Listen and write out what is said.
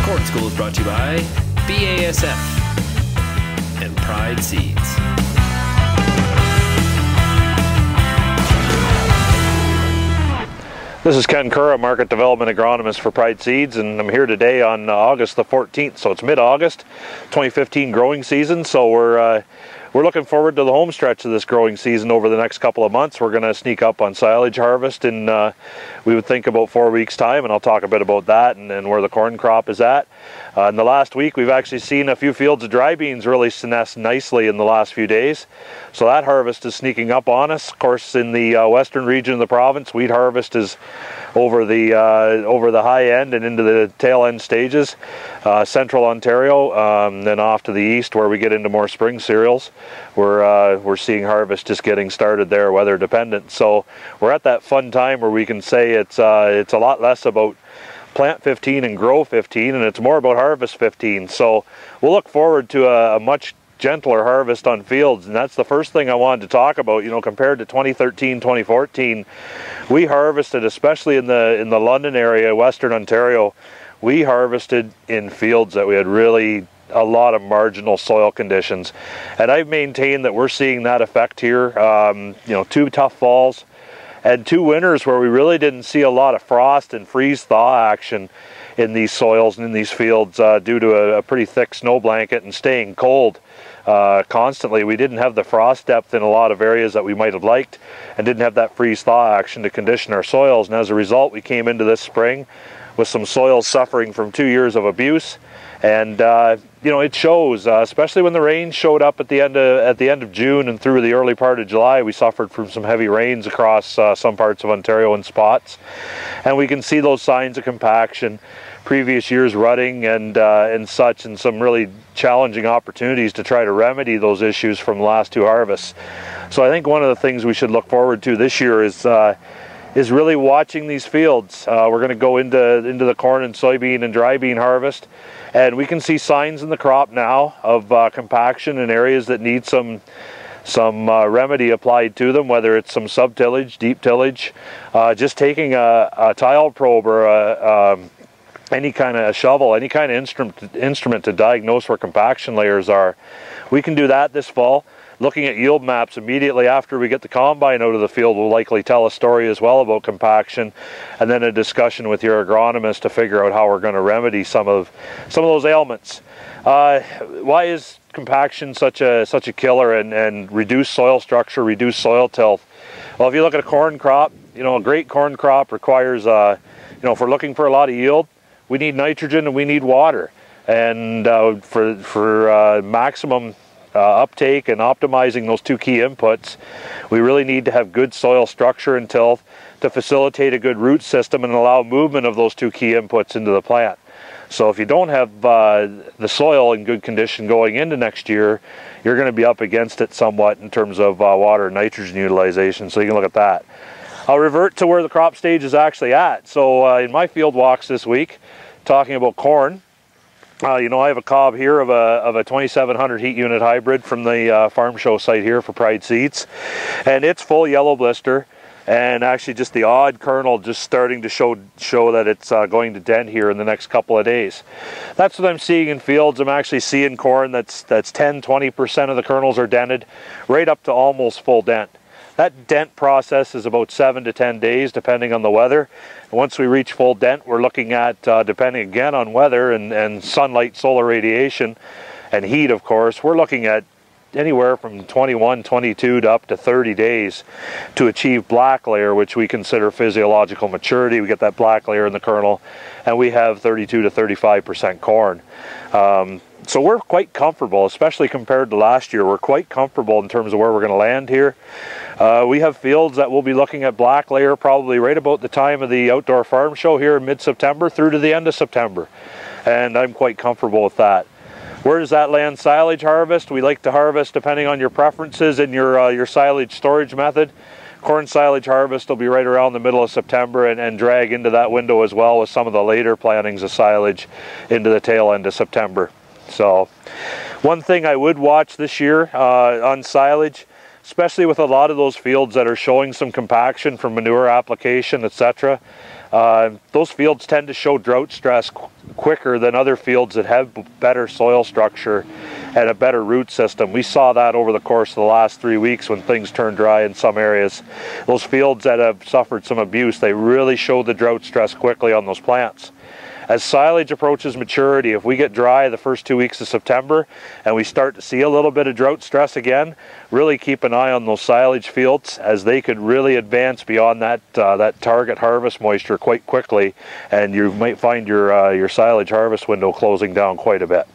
Corn School is brought to you by BASF and Pride Seeds. This is Ken Currah, Market Development Agronomist for Pride Seeds, and I'm here today on August the 14th, so it's mid-August, 2015 growing season. So we're looking forward to the home stretch of this growing season over the next couple of months. We're going to sneak up on silage harvest in, we would think, about 4 weeks' time, and I'll talk a bit about that and where the corn crop is at. In the last week, we've actually seen a few fields of dry beans really senesce nicely in the last few days. So that harvest is sneaking up on us. Of course, in the western region of the province, wheat harvest is over the high end and into the tail end stages. Central Ontario, then off to the east where we get into more spring cereals, we're seeing harvest just getting started there, weather dependent. So we're at that fun time where we can say it's a lot less about plant 15 and grow 15, and it's more about harvest 15. So we'll look forward to a much gentler harvest on fields, and that's the first thing I wanted to talk about. You know, compared to 2013, 2014, we harvested, especially in the London area, Western Ontario, we harvested in fields that we had really a lot of marginal soil conditions, and I've maintained that we're seeing that effect here. You know, 2 tough falls and 2 winters where we really didn't see a lot of frost and freeze thaw action in these soils and in these fields due to a pretty thick snow blanket and staying cold constantly. We didn't have the frost depth in a lot of areas that we might have liked, and didn't have that freeze thaw action to condition our soils, and as a result we came into this spring with some soils suffering from 2 years of abuse. And you know, it shows, especially when the rain showed up at the end of June and through the early part of July. We suffered from some heavy rains across some parts of Ontario in spots, and we can see those signs of compaction, previous years rutting and such, and some really challenging opportunities to try to remedy those issues from the last 2 harvests. So I think one of the things we should look forward to this year is really watching these fields. We're going to go into the corn and soybean and dry bean harvest, and we can see signs in the crop now of compaction in areas that need some remedy applied to them, whether it's some sub-tillage, deep tillage, just taking a tile probe or any kind of shovel, any kind of instrument to diagnose where compaction layers are. We can do that this fall. Looking at yield maps immediately after we get the combine out of the field will likely tell a story as well about compaction, and then a discussion with your agronomist to figure out how we're going to remedy some of those ailments. Why is compaction such a killer and reduced soil structure, reduced soil tilth? Well, if you look at a corn crop, you know, a great corn crop requires, you know, if we're looking for a lot of yield, we need nitrogen and we need water, and for maximum uptake and optimizing those 2 key inputs, we really need to have good soil structure and tilth to facilitate a good root system and allow movement of those 2 key inputs into the plant. So if you don't have the soil in good condition going into next year, you're going to be up against it somewhat in terms of water and nitrogen utilization. So you can look at that. I'll revert to where the crop stage is actually at. So in my field walks this week, talking about corn, you know, I have a cob here of a 2700 heat unit hybrid from the farm show site here for Pride Seeds, and it's full yellow blister, and actually just the odd kernel just starting to show that it's going to dent here in the next couple of days. That's what I'm seeing in fields. I'm actually seeing corn that's 10-20% of the kernels are dented, right up to almost full dent. That dent process is about 7 to 10 days depending on the weather. Once we reach full dent, we're looking at, depending again on weather and sunlight, solar radiation, and heat of course, we're looking at anywhere from 21, 22 to up to 30 days to achieve black layer, which we consider physiological maturity. We get that black layer in the kernel, and we have 32 to 35% corn. So we're quite comfortable, especially compared to last year. We're quite comfortable in terms of where we're going to land here. We have fields that will be looking at black layer probably right about the time of the outdoor farm show here in mid-September through to the end of September, and I'm quite comfortable with that. Where does that land silage harvest? We like to harvest, depending on your preferences and your silage storage method. Corn silage harvest will be right around the middle of September and drag into that window as well with some of the later plantings of silage into the tail end of September. So one thing I would watch this year on silage, especially with a lot of those fields that are showing some compaction from manure application, etc. those fields tend to show drought stress quicker than other fields that have better soil structure and a better root system. We saw that over the course of the last 3 weeks when things turned dry in some areas. Those fields that have suffered some abuse, they really show the drought stress quickly on those plants. As silage approaches maturity, if we get dry the first 2 weeks of September and we start to see a little bit of drought stress again, really keep an eye on those silage fields, as they could really advance beyond that target harvest moisture quite quickly, and you might find your silage harvest window closing down quite a bit.